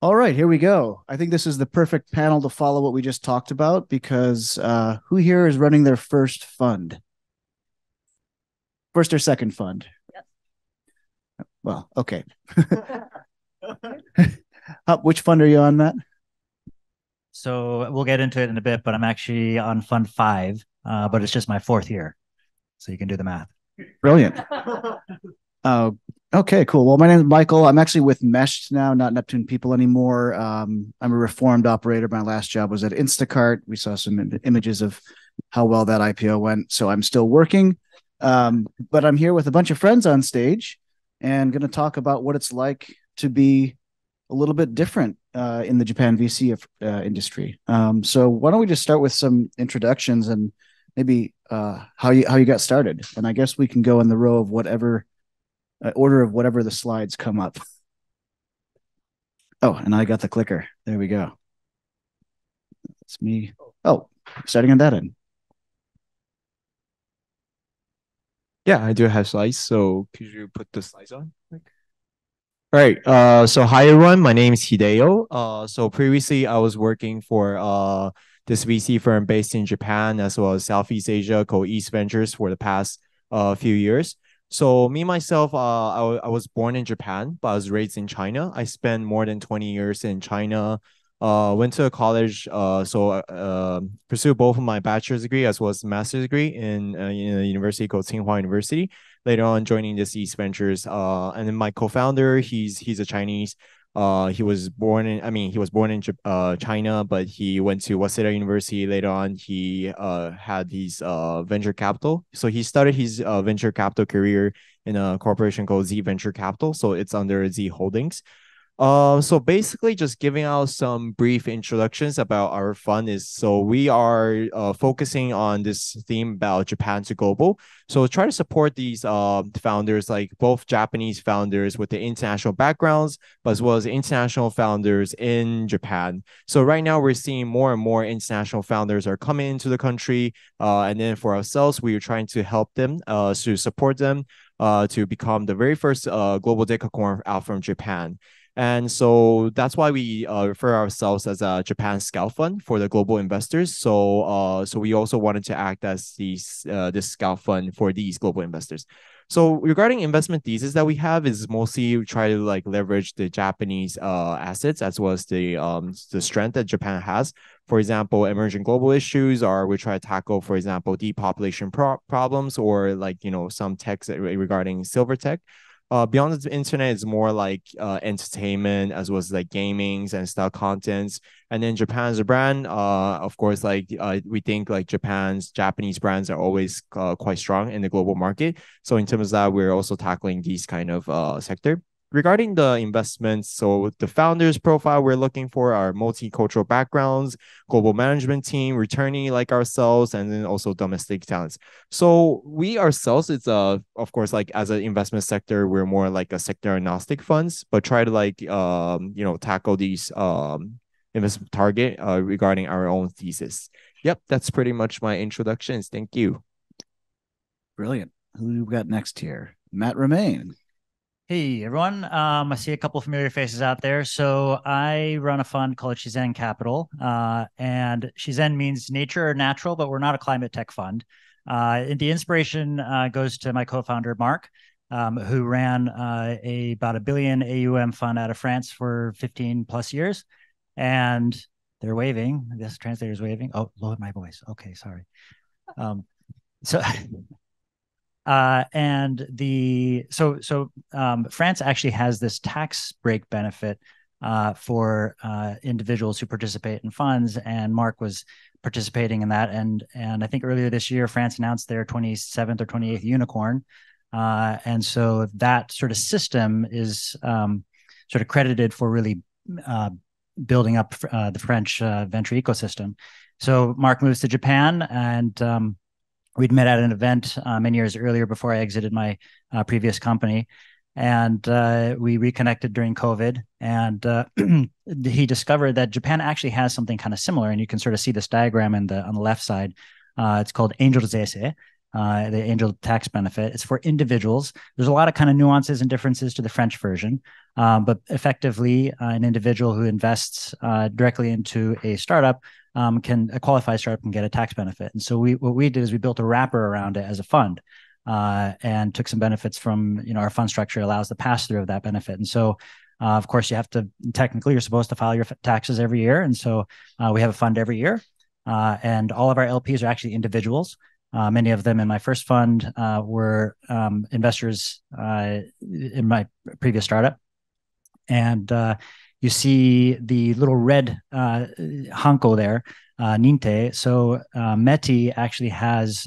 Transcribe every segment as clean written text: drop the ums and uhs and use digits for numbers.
All right, here we go. I think this is the perfect panel to follow what we just talked about because who here is running their first fund? First or second fund? Well, okay. Which fund are you on, Matt? So we'll get into it in a bit, but I'm actually on Fund 5, but it's just my fourth year. So you can do the math. Brilliant. Uh, okay, cool. Well, my name is Michael. I'm actually with Mesh now, not Neptune People anymore. I'm a reformed operator. My last job was at Instacart. We saw some images of how well that IPO went. So I'm still working, but I'm here with a bunch of friends on stage and going to talk about what it's like to be a little bit different in the Japan VC industry. So why don't we just start with some introductions and maybe how you got started, and I guess we can go in the row of whatever order of whatever the slides come up. Oh, and I got the clicker. There we go. It's me. Oh, starting on that end. Yeah, I do have slides. So could you put the slides on? All right. So hi everyone. My name is Hideo. So previously I was working for this VC firm based in Japan as well as Southeast Asia called East Ventures for the past few years. So me myself, I was born in Japan, but I was raised in China. I spent more than 20 years in China. Went to a college, pursued both of my bachelor's degree as well as master's degree in a university called Tsinghua University. Later on, joining this East Ventures, and then my co-founder, he's a Chinese. He was born in, I mean, he was born in China, but he went to Waseda University. Later on, he had his venture capital. So he started his venture capital career in a corporation called Z Venture Capital. So it's under Z Holdings. So basically, just giving out some brief introductions about our fund is so we are focusing on this theme about Japan to global. So try to support these founders, like both Japanese founders with the international backgrounds, but as well as international founders in Japan. So right now we're seeing more and more international founders are coming into the country, and then for ourselves, we are trying to help them, to support them, to become the very first global decacorn out from Japan. And so that's why we refer ourselves as a Japan Scout Fund for the global investors. So we also wanted to act as this Scout Fund for these global investors. So regarding investment thesis that we have is mostly try to like leverage the Japanese assets as well as the strength that Japan has. For example, emerging global issues, or we try to tackle, for example, depopulation problems, or like some techs regarding silver tech. Beyond the internet is more like entertainment as well as like gamings and style contents. And then Japan as a brand, of course, like we think like Japanese brands are always quite strong in the global market. So in terms of that, we're also tackling these kind of sector. Regarding the investments, so the founders profile we're looking for are multicultural backgrounds, global management team, returning like ourselves, and then also domestic talents. So we ourselves, it's of course like as an investment sector, we're more like a sector agnostic funds, but try to like tackle these investment target regarding our own thesis. Yep, that's pretty much my introductions. Thank you. Brilliant. Who we got next here? Matt Romaine. Hey, everyone. I see a couple of familiar faces out there. So I run a fund called Shizen Capital, and Shizen means nature or natural, but we're not a climate tech fund. And the inspiration goes to my co-founder, Mark, who ran about $1 billion AUM fund out of France for 15 plus years. And they're waving. I guess the translator's waving. Oh, lowered my voice. Okay, sorry. So and the so France actually has this tax break benefit for individuals who participate in funds, and Mark was participating in that. And I think earlier this year, France announced their 27th or 28th unicorn, and so that sort of system is sort of credited for really building up the French venture ecosystem. So Mark moves to Japan, and we'd met at an event many years earlier before I exited my previous company. And we reconnected during COVID, and he discovered that Japan actually has something kind of similar, and you can sort of see this diagram on the left side. It's called Angel Zeise, the angel tax benefit. It's for individuals. There's a lot of kind of nuances and differences to the French version, but effectively, an individual who invests directly into a startup a qualified startup can get a tax benefit. And so what we did is we built a wrapper around it as a fund. And took some benefits from, our fund structure allows the pass through of that benefit. And so, of course, you're supposed to file your taxes every year. And so we have a fund every year. And all of our LPs are actually individuals. Many of them in my first fund were investors in my previous startup. And you see the little red hanko there, Ninte. So METI actually has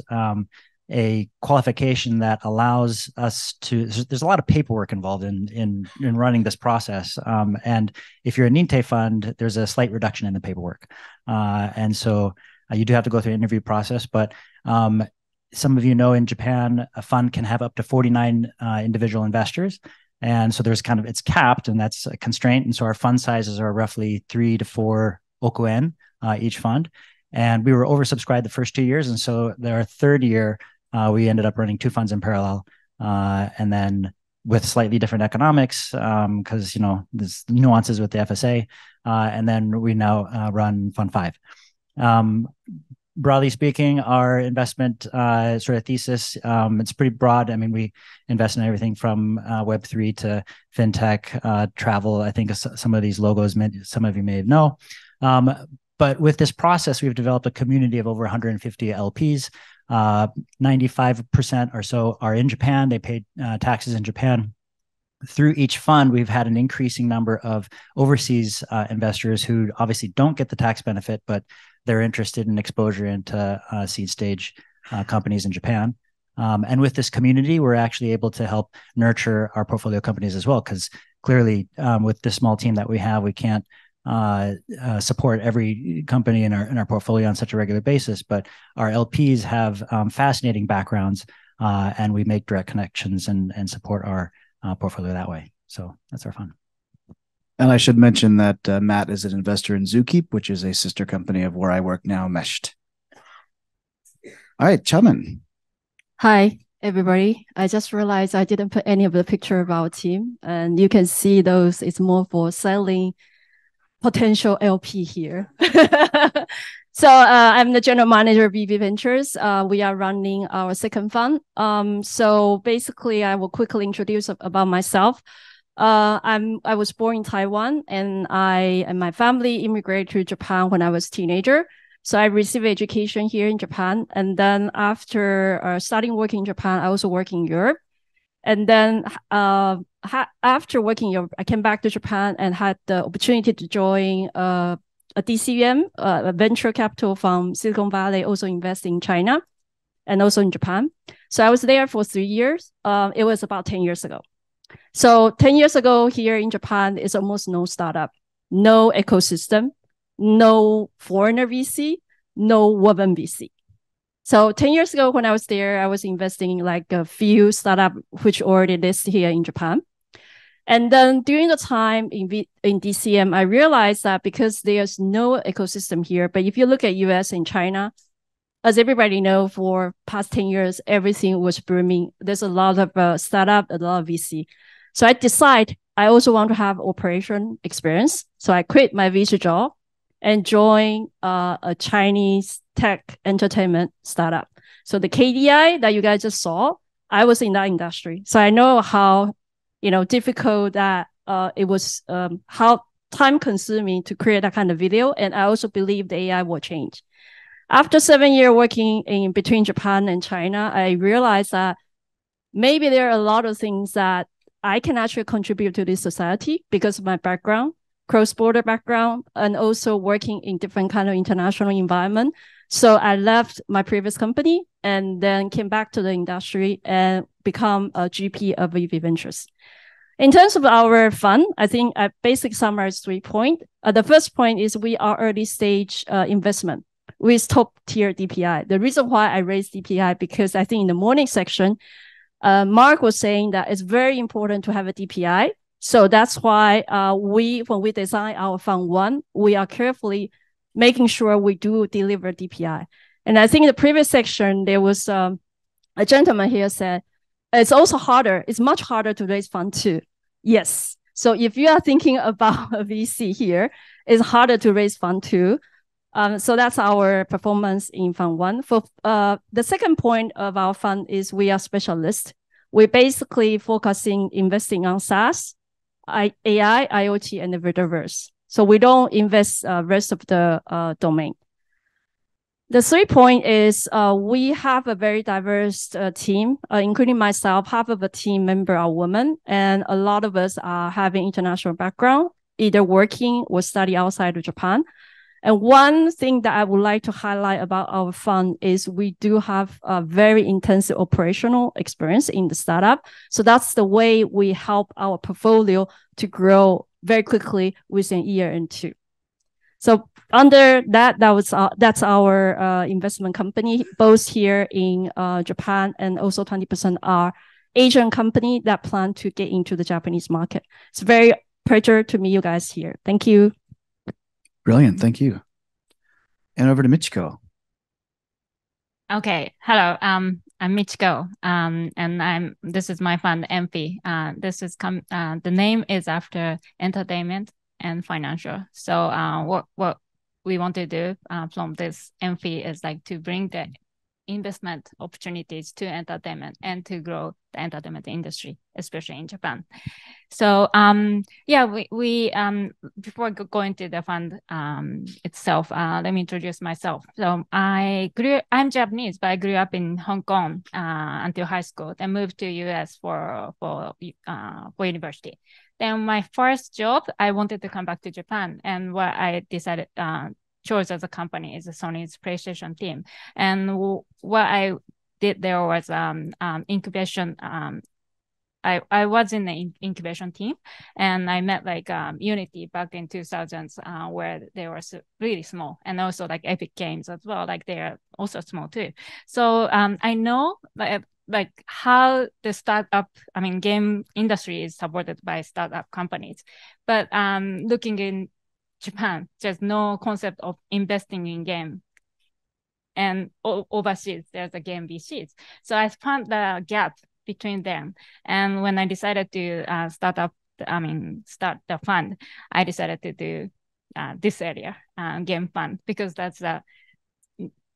a qualification that allows us to. There's a lot of paperwork involved in running this process, and if you're a Ninte fund, there's a slight reduction in the paperwork, and so you do have to go through an interview process. But some of in Japan, a fund can have up to 49 individual investors, and so it's capped, and that's a constraint. And so our fund sizes are roughly 3 to 4 okuen each fund. And we were oversubscribed the first 2 years, and so our third year. We ended up running 2 funds in parallel, and then with slightly different economics because there's nuances with the FSA, and then we now run Fund 5. Broadly speaking, our investment sort of thesis, it's pretty broad. I mean, we invest in everything from Web3 to fintech, travel. I think some of these logos, some of you may know. But with this process, we've developed a community of over 150 LPs. 95% or so are in Japan. They paid taxes in Japan. Through each fund, we've had an increasing number of overseas investors who obviously don't get the tax benefit, but they're interested in exposure into seed stage companies in Japan. And with this community, we're actually able to help nurture our portfolio companies as well, because clearly with this small team that we have, we can't support every company in our portfolio on such a regular basis, but our LPs have fascinating backgrounds, and we make direct connections and support our portfolio that way. So that's our fun. And I should mention that Matt is an investor in Zookeep, which is a sister company of where I work now, Meshed. All right, Chiamin. Hi, everybody. I just realized I didn't put any of the picture of our team, and you can see those. It's more for selling potential LP here. So I'm the general manager of EV Ventures. We are running our second fund. So basically, I will quickly introduce about myself. I was born in Taiwan, and I and my family immigrated to Japan when I was a teenager. So I received education here in Japan, and then after starting working in Japan, I also work in Europe. And then after working in Europe, I came back to Japan and had the opportunity to join a DCM, a venture capital from Silicon Valley, also investing in China and also in Japan. So I was there for 3 years. It was about 10 years ago. So 10 years ago here in Japan, it's almost no startup, no ecosystem, no foreigner VC, no woman VC. So 10 years ago when I was there, I was investing in like a few startups which already listed here in Japan. And then during the time in DCM, I realized that because there's no ecosystem here, but if you look at US and China, as everybody know, for past 10 years, everything was booming. There's a lot of startup, a lot of VC. So I decided I also want to have operation experience. So I quit my VC job and joined a Chinese tech entertainment startup. So the KDI that you guys just saw, I was in that industry. So I know how, difficult that it was, how time consuming to create that kind of video. And I also believe the AI will change. After 7 years working in between Japan and China, I realized that maybe there are a lot of things that I can actually contribute to this society because of my background, cross-border background, and also working in different kind of international environment. So I left my previous company and then came back to the industry and become a GP of EV Ventures. In terms of our fund, I think I basically summarize 3 points. The first point is we are early stage investment with top tier DPI. The reason why I raised DPI, because I think in the morning section, Mark was saying that it's very important to have a DPI. So that's why when we design our fund 1, we are carefully making sure we do deliver DPI. And I think in the previous section, there was a gentleman here said, it's also harder. It's much harder to raise fund 2. Yes. So if you are thinking about a VC here, it's harder to raise fund 2. So that's our performance in fund 1. For the second point of our fund is we are specialists. We're basically investing on SaaS, AI, IoT, and the metaverse. So we don't invest rest of the domain. The 3 point is we have a very diverse team, including myself. Half of the team member are women, and a lot of us are having international background, either working or study outside of Japan. And one thing that I would like to highlight about our fund is we do have a very intensive operational experience in the startup. So that's the way we help our portfolio to grow very quickly within a year and 2. So under that's our investment company, both here in Japan, and also 20% are Asian company that plan to get into the Japanese market. It's very pleasure to meet you guys here. Thank you. Brilliant. Thank you. And over to Michiko. Okay. Hello. I'm Michiko. And this is my fund, EnFi. The name is after entertainment and financial. So what we want to do from this EnFi is like to bring the investment opportunities to entertainment and to grow the entertainment industry, especially in Japan. So we before going to the fund itself, let me introduce myself. So I'm Japanese, but I grew up in Hong Kong until high school, then moved to US for university. Then my first job, I wanted to come back to Japan, and what I decided chose as a company is Sony's PlayStation team. And what I did there was incubation. I was in the incubation team, and I met like Unity back in 2000s, where they were really small, and also like Epic Games as well, like they're also small too. So I know like how the game industry is supported by startup companies, but looking in Japan, there's no concept of investing in game. And overseas, there's a game VCs. So I found the gap between them. And when I decided to start the fund, I decided to do this area, game fund, because that's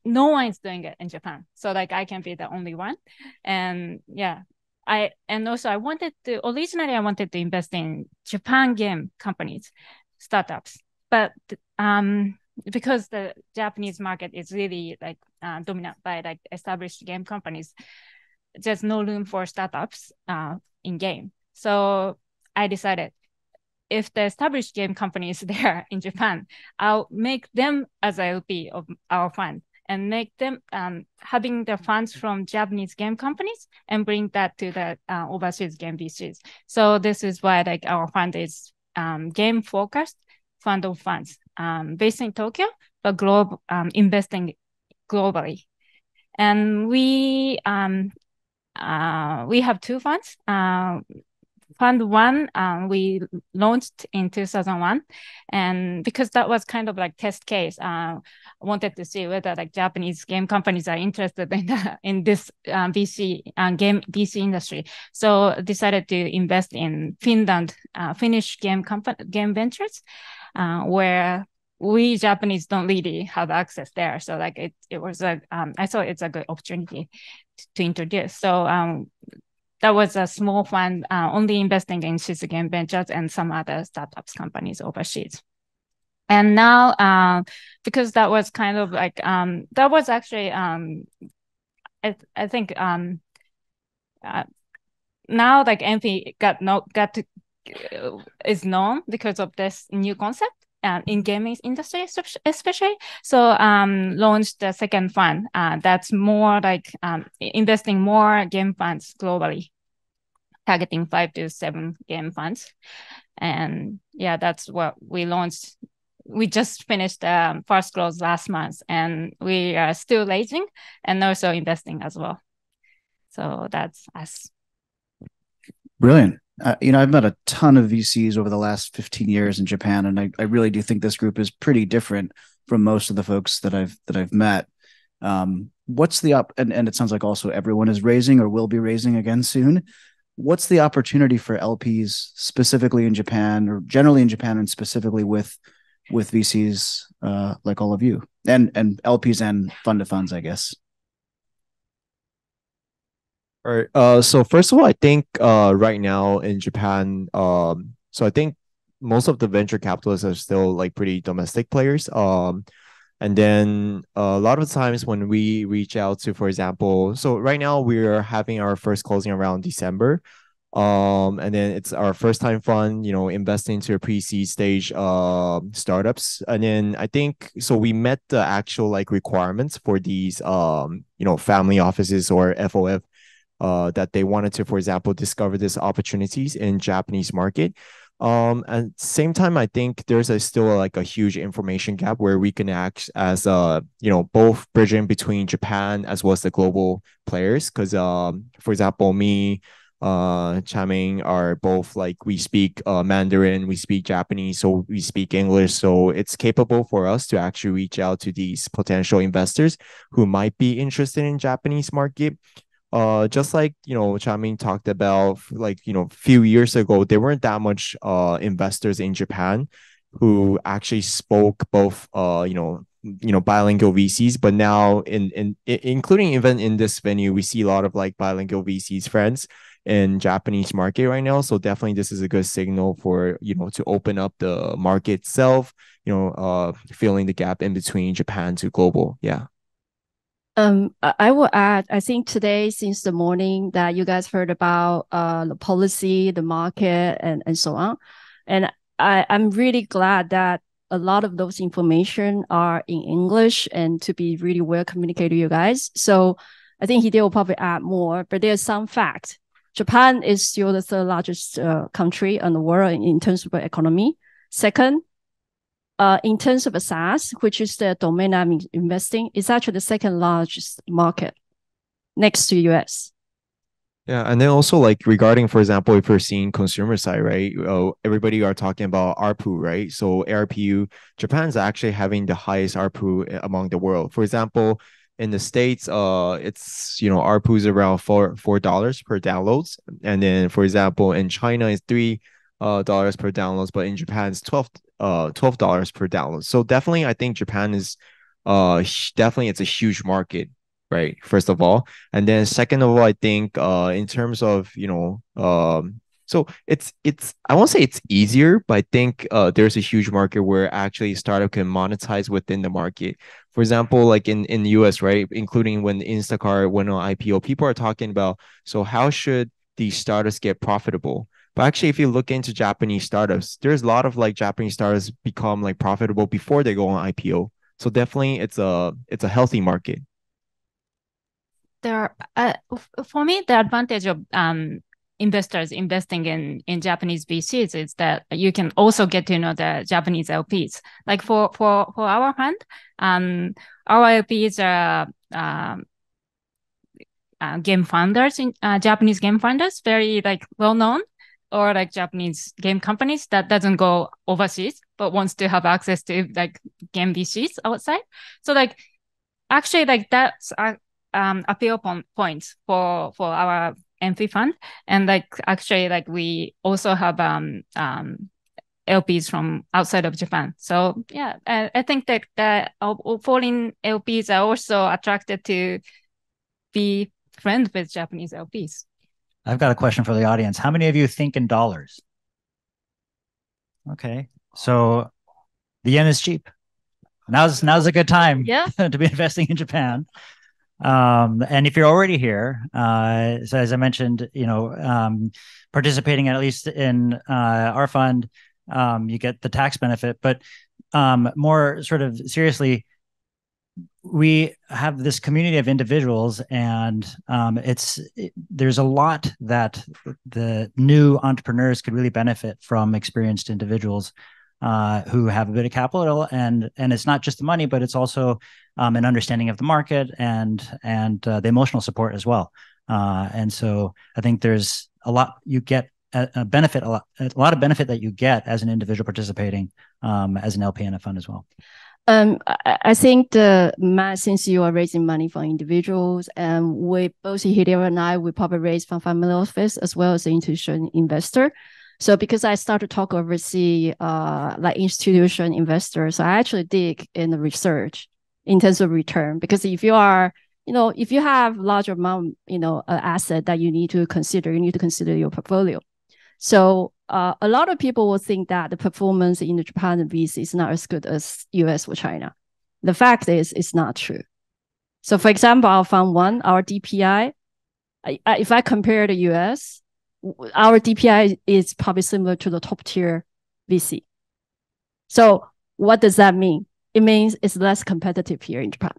no one is doing it in Japan. So like I can be the only one. And yeah, originally I wanted to invest in Japan game companies, startups. But because the Japanese market is really like dominant by like established game companies, there's no room for startups in game. So I decided if the established game companies there in Japan, I'll make them as a LP of our fund and make them having the funds from Japanese game companies and bring that to the overseas game VCs. So this is why like our fund is game focused fund of funds based in Tokyo, but investing globally. And we have 2 funds. Fund 1 we launched in 2001, and because that was kind of like test case, I wanted to see whether like Japanese game companies are interested in this game VC industry. So decided to invest in Finnish game ventures, where we Japanese don't really have access there. So like it was I thought it's a good opportunity to introduce. So that was a small fund, only investing in Shizen ventures and some other startups companies overseas. And now, because that was kind of like that was actually I think now like EnFi is known because of this new concept. In gaming industry, especially. So launched the second fund that's more like investing more game funds globally targeting 5 to 7 game funds. And yeah, that's what we launched. We just finished first close last month, and we are still raising and also investing as well. So that's us. Brilliant. I've met a ton of VCs over the last 15 years in Japan, and I really do think this group is pretty different from most of the folks that I've met. What's the and it sounds like also everyone is raising or will be raising again soon. What's the opportunity for LPs specifically in Japan, or generally in Japan, and specifically with VCs like all of you, and LPs and fund of funds, I guess? All right. So first of all, I think right now in Japan, so I think most of the venture capitalists are still like pretty domestic players. And then a lot of times when we reach out to, for example, so right now we're having our first closing around December. And then it's our first time fund, investing into a pre-seed stage startups. And then I think so we met the actual like requirements for these family offices or FOF that they wanted to, for example, discover these opportunities in Japanese market. And at the same time, I think there's still like a huge information gap where we can act as both bridging between Japan as well as the global players. Because for example, me, Chiamin are both like we speak Mandarin, we speak Japanese, so we speak English. So it's capable for us to actually reach out to these potential investors who might be interested in Japanese market. Just like Chiamin talked about, like few years ago there weren't that much investors in Japan who actually spoke both bilingual VCs, but now in including even in this venue we see a lot of like bilingual VCs friends in Japanese market right now. So definitely this is a good signal for to open up the market itself, filling the gap in between Japan to global. Yeah. I will add, I think today, since the morning that you guys heard about the policy, the market, and so on. And I'm really glad that a lot of those information are in English and to be really well communicated to you guys. So I think Hideo will probably add more, but there's some fact. Japan is still the third largest country in the world in terms of economy. Second, in terms of SaaS, which is the domain I'm investing, it's actually the second largest market next to US. Yeah, and then also like regarding, for example, if you're seeing consumer side, right? Everybody are talking about ARPU, right? So ARPU, Japan's actually having the highest ARPU among the world. For example, in the States, it's ARPU is around $4 per downloads, and then for example in China it's $3 per downloads, but in Japan it's $12 per download. So definitely, I think Japan is definitely it's a huge market, right? First of all, and then second of all, I think in terms of so it's I won't say it's easier, but I think there's a huge market where actually startup can monetize within the market. For example, like in the US, right? Including when Instacart went on IPO, people are talking about, so how should these startups get profitable? But actually, if you look into Japanese startups, there's a lot of like Japanese startups become like profitable before they go on IPO. So definitely it's a healthy market. There, for me, the advantage of investors investing in Japanese VCs is that you can also get to know the Japanese LPs. Like for our fund, our LPs are game founders, in Japanese game founders, very like well known, or like Japanese game companies that doesn't go overseas but wants to have access to like game VCs outside. So like actually like that's appeal points for our EnFi fund. And like actually like we also have LPs from outside of Japan. So yeah, I think that foreign LPs are also attracted to be friends with Japanese LPs. I've got a question for the audience. How many of you think in dollars? Okay, so the yen is cheap. Now's a good time to be investing in Japan. And if you're already here, so as I mentioned, participating at least in our fund, you get the tax benefit. But more sort of seriously, we have this community of individuals, and there's a lot that the new entrepreneurs could really benefit from experienced individuals who have a bit of capital, and it's not just the money, but it's also an understanding of the market and the emotional support as well. And so I think there's a lot you get a benefit, a lot of benefit that you get as an individual participating as an LP in a fund as well. I think since you are raising money for individuals, and we both Hideo and I, we probably raise from family office as well as an institutional investor. So because I started to talk overseas, like institutional investors, I actually dig in the research in terms of return. Because if you are, if you have large amount, asset that you need to consider your portfolio. So a lot of people will think that the performance in the Japan and VC is not as good as US or China. The fact is, it's not true. So for example, our fund one, our DPI, if I compare the US, our DPI is probably similar to the top tier VC. So what does that mean? It means it's less competitive here in Japan.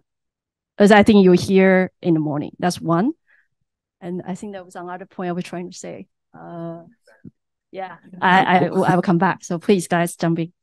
As I think you'll hear in the morning. That's one. And I think that was another point I was trying to say. Yeah, I will come back. So please, guys, jump in.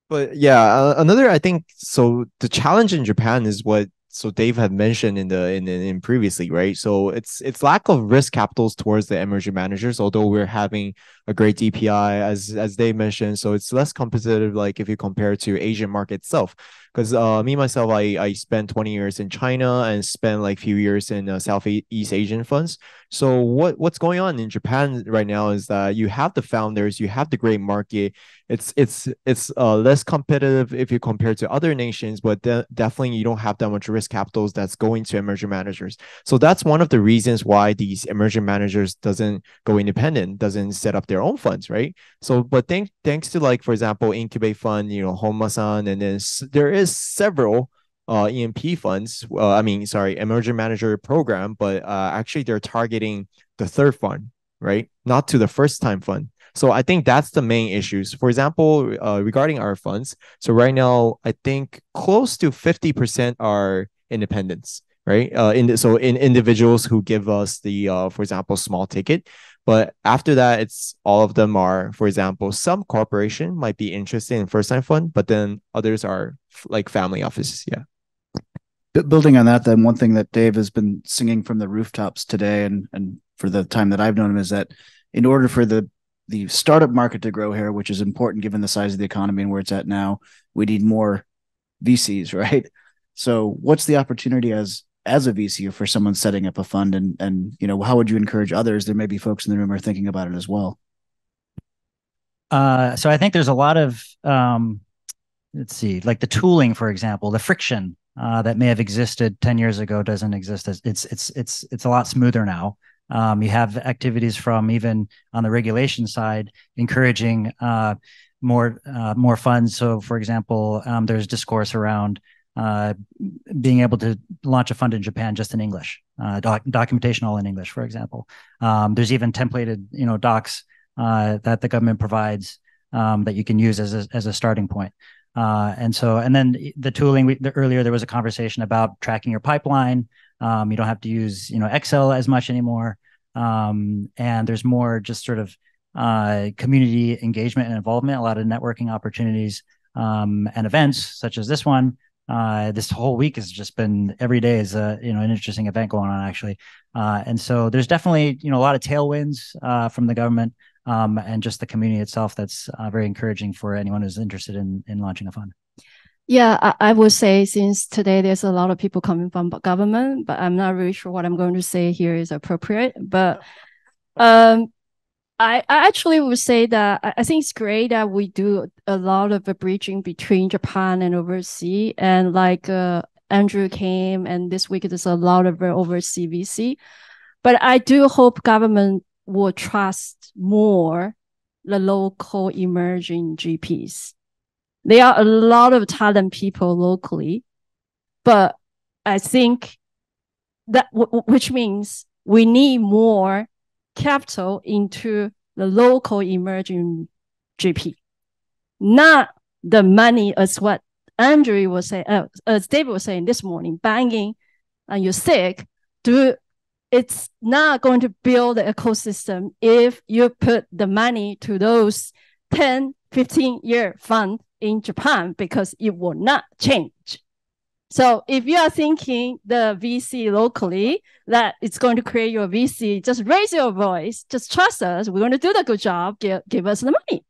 But yeah, another, I think, so the challenge in Japan is what Dave had mentioned in previously, right? So it's lack of risk capitals towards the emerging managers, although we're having a great DPI as Dave mentioned. So it's less competitive, like if you compare to Asian market itself. Because me myself, I spent 20 years in China and spent like few years in Southeast Asian funds. So what's going on in Japan right now is that you have the founders, you have the great market. It's less competitive if you compare to other nations, but definitely you don't have that much risk capitals that's going to emerging managers. So that's one of the reasons why these emerging managers doesn't go independent, doesn't set up their own funds, right? So, but thanks to, like, for example, Incubate Fund, Honma-san, and then there is several EMP funds, emerging manager program, but actually they're targeting the third fund, right? Not to the first time fund. So I think that's the main issues. For example, regarding our funds, so right now, I think close to 50% are independents, right? In individuals who give us the, for example, small ticket. But after that, it's all of them are, for example, some corporation might be interested in first time fund, but then others are like family offices. Yeah. Building on that, then one thing that Dave has been singing from the rooftops today and for the time that I've known him is that in order for the startup market to grow here, which is important given the size of the economy and where it's at now, we need more VCs, right? So what's the opportunity as a VC for someone setting up a fund, and how would you encourage others? There may be folks in the room who are thinking about it as well. So I think there's a lot of let's see, like the tooling, for example, the friction that may have existed 10 years ago doesn't exist. It's a lot smoother now. You have activities from even on the regulation side encouraging more funds. So, for example, there's discourse around being able to launch a fund in Japan just in English, documentation all in English, for example. There's even templated, docs that the government provides that you can use as a starting point. And then the tooling, earlier there was a conversation about tracking your pipeline. You don't have to use, Excel as much anymore. And there's more just sort of community engagement and involvement, a lot of networking opportunities and events such as this one. This whole week has just been, every day is an interesting event going on, actually. And so there's definitely, a lot of tailwinds from the government and just the community itself that's very encouraging for anyone who's interested in launching a fund. Yeah, I would say since today there's a lot of people coming from government, but I'm not really sure what I'm going to say here is appropriate. But I actually would say that I think it's great that we do a lot of bridging between Japan and overseas. And like Andrew came, and this week there's a lot of overseas VC. But I do hope government will trust more the local emerging GPs. There are a lot of talent people locally, but I think that which means we need more capital into the local emerging GP, not the money as what Andrew was saying, as David was saying this morning, banking and you're sick, it's not going to build the ecosystem if you put the money to those 10, 15-year fund in Japan, because it will not change. So if you are thinking the VC locally that it's going to create your VC, just raise your voice, just trust us. We're going to do the good job. Give us the money.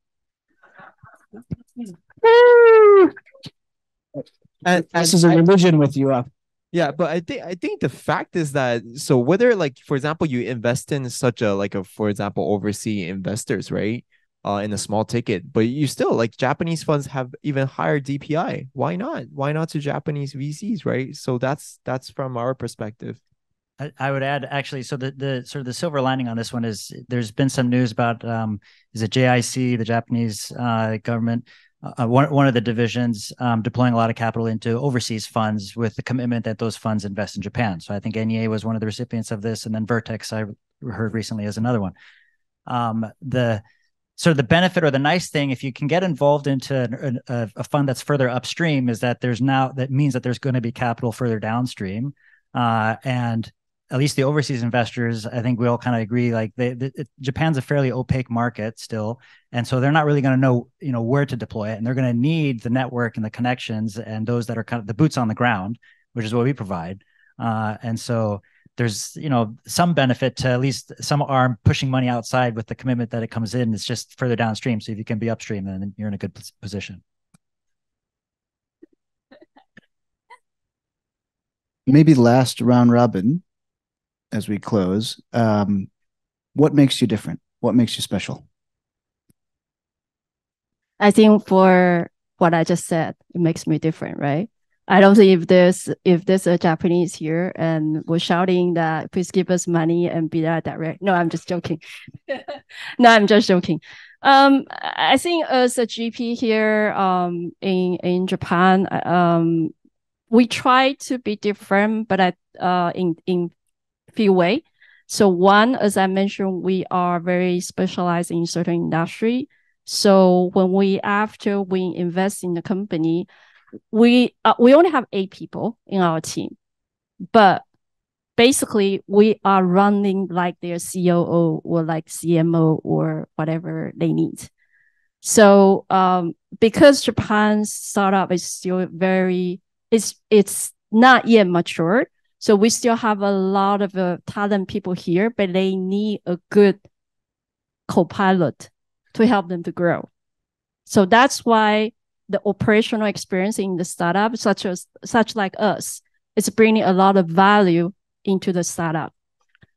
And this is a religion with you up. Yeah, but I think the fact is that, so whether, like, for example, you invest in such a for example, overseas investors, right? In a small ticket, but you still, like, Japanese funds have even higher DPI. Why not? Why not to Japanese VCs, right? So that's from our perspective. I would add, actually, so the sort of the silver lining on this one is there's been some news about is it JIC, the Japanese government, one of the divisions deploying a lot of capital into overseas funds with the commitment that those funds invest in Japan. So I think NEA was one of the recipients of this, and then Vertex, I heard recently, is another one. The benefit or the nice thing, if you can get involved into a fund that's further upstream, is that that means that there's going to be capital further downstream, and at least the overseas investors, I think we all kind of agree, like Japan's a fairly opaque market still, and so they're not really going to know where to deploy it, and they're going to need the network and the connections and those that are kind of the boots on the ground, which is what we provide, and so there's some benefit to at least some arm pushing money outside with the commitment that it comes in. It's just further downstream. So if you can be upstream, then you're in a good position. Maybe last round robin as we close. What makes you different? What makes you special? I think for what I just said, it makes me different, right? I don't think if there's a Japanese here and we're shouting that please give us money and be that direct. No, I'm just joking. No, I'm just joking. I think as a GP here in Japan, we try to be different, but in few ways. So one, as I mentioned, we are very specialized in certain industry. So after we invest in the company, we only have 8 people in our team, but basically we are running like their COO or like CMO or whatever they need. So because Japan's startup is still it's not yet mature, so we still have a lot of talent people here, but they need a good co-pilot to help them to grow. So that's why the operational experience in the startup, such like us, is bringing a lot of value into the startup.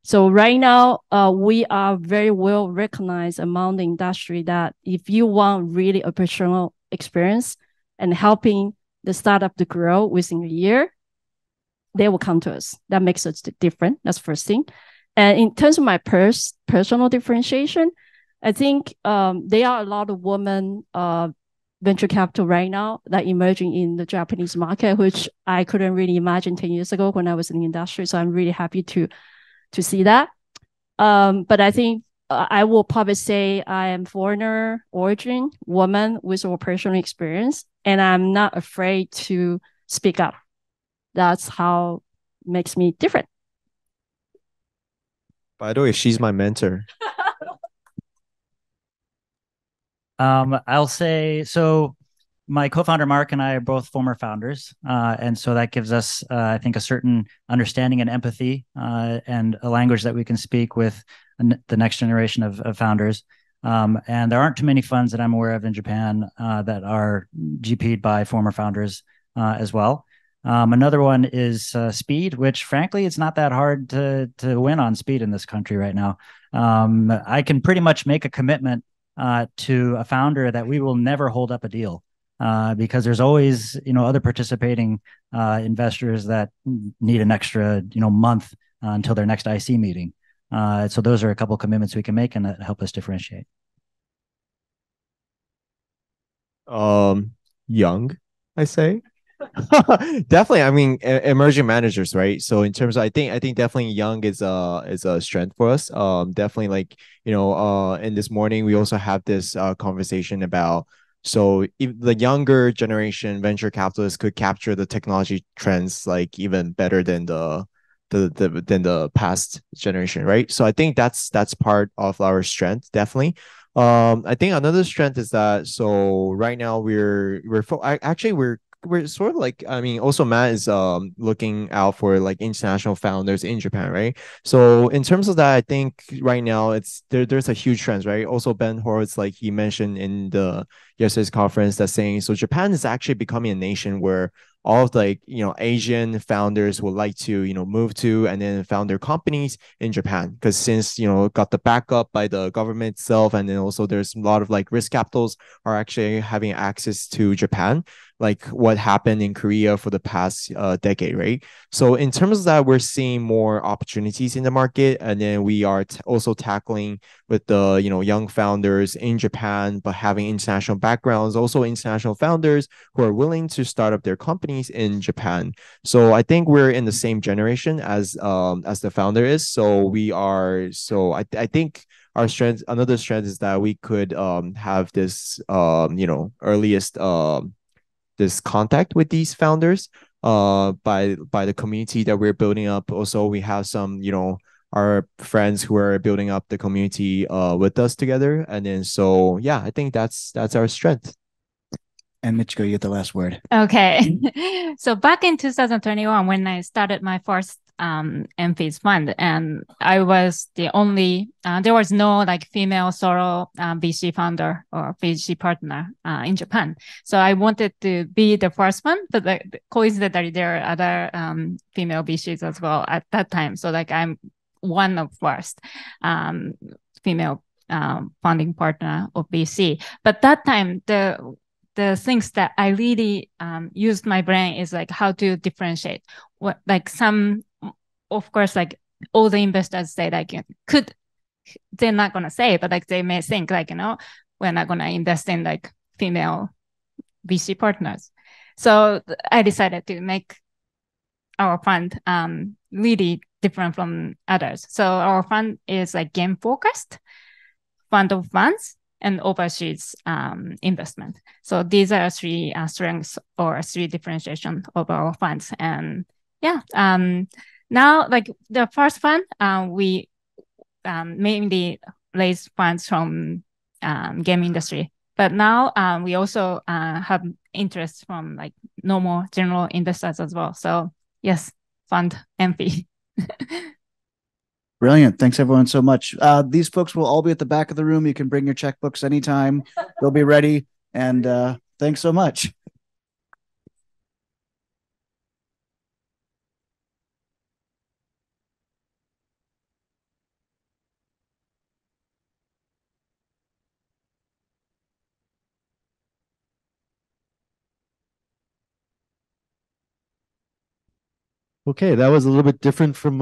So right now, we are very well recognized among the industry that if you want really operational experience and helping the startup to grow within a year, they will come to us. That makes us different. That's the first thing. And in terms of my personal differentiation, I think there are a lot of women venture capital right now that emerging in the Japanese market, which I couldn't really imagine 10 years ago when I was in the industry. So I'm really happy to see that. But I think I will probably say I am foreigner origin, woman with operational experience, and I'm not afraid to speak up. That's how it makes me different. By the way, she's my mentor. I'll say, so my co-founder Mark and I are both former founders, and so that gives us, I think, a certain understanding and empathy and a language that we can speak with the next generation of founders. And there aren't too many funds that I'm aware of in Japan that are GP'd by former founders as well. Another one is speed, which frankly, it's not that hard to win on speed in this country right now. I can pretty much make a commitment to a founder that we will never hold up a deal because there's always, other participating investors that need an extra, month until their next IC meeting. So those are a couple of commitments we can make and that help us differentiate. Young, I say. Definitely. I mean, emerging managers, right? So in terms of, I think definitely young is a strength for us. Definitely, like, and this morning we also have this conversation about So if the younger generation venture capitalists could capture the technology trends like even better than than the past generation, right? So I think that's part of our strength, definitely. I think another strength is that so right now actually we're sort of like, I mean, also Matt is looking out for like international founders in Japan, right? So in terms of that, I think right now there's a huge trend, right? Also Ben Horowitz, like he mentioned in the yesterday's conference, that's saying so Japan is actually becoming a nation where all of like Asian founders would like to move to and then found their companies in Japan, because since got the backup by the government itself, and then also there's a lot of like risk capitals are actually having access to Japan, like what happened in Korea for the past decade, right? So in terms of that, we're seeing more opportunities in the market, and then we are also tackling with the young founders in Japan, but having international backgrounds, also international founders who are willing to start up their companies in Japan. So I think we're in the same generation as the founder is. So we are. So I think our strength, another strength, is that we could have this earliest this contact with these founders by the community that we're building up. Also, we have some our friends who are building up the community with us together, and then so yeah, I think that's our strength. And Michiko, you get the last word. Okay. So back in 2021, when I started my first EnFi fund, and I was the only, there was no like female solo VC founder or VC partner in Japan. So I wanted to be the first one, but like, coincidentally, there are other female VCs as well at that time. So like I'm one of first female funding partner of VC. But that time, the things that I really used my brain is like how to differentiate what, like some, of course, like all the investors say like they're not going to say it, but like they may think like, we're not going to invest in like female VC partners. So I decided to make our fund really different from others. So our fund is like game focused fund of funds and overseas investment. So these are three strengths or three differentiation of our funds. And yeah, now like the first fund, we mainly raise funds from game industry. But now we also have interest from like normal general investors as well. So yes, fund EnFi. Brilliant. Thanks everyone so much. These folks will all be at the back of the room. You can bring your checkbooks anytime. They'll be ready. And thanks so much. Okay, that was a little bit different from